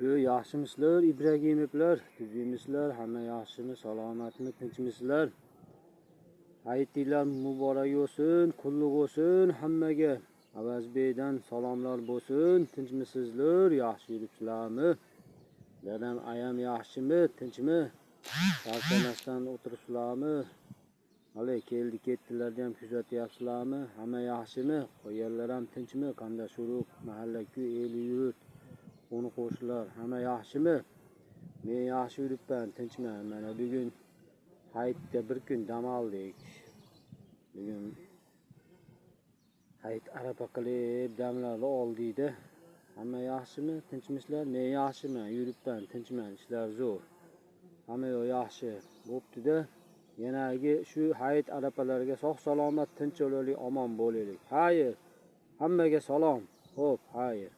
Yaxshimisizlar Ibragimovlar, tuzingmisizlar, hamma yaxshimi, salomatmi, tinchmisizlar? Hayitlar muborak bo'lsin, qulluq bo'lsin hammaga. Avazbeydan salomlar bo'lsin, tinchmisizlar, yaxshi yuribsizlarmi? Dadam ayam yaxshimi, tinchmi? Sarsanasdan o'tiribsizlarmi? Hali keldi ketdilarni ham kuzatyapsizlarmi? Hamma yaxshimi? Qo'yganlar ham tinchmi? Qanday shuruq, mahalla-ku, el yurt, qo'ni qo'shnilar hamma yaxshimi? Men yaxshi yuribman, tinchman. Mana bugun hayitda bir kun dam oldik. Bugun hayit arafa qilib damlarni oldik-da. Hamma yaxshimi? Tinchmisizlar? Men yaxshiman, yuribman, tinchman, ishlar zo'r. Hamma yaxshi bo'pti-da. Yanagi shu hayit arafalariga sog' salomat, tinch olaylik, omon bo'laylik. Xayr. Hammaga salom. Xo'p, xayr.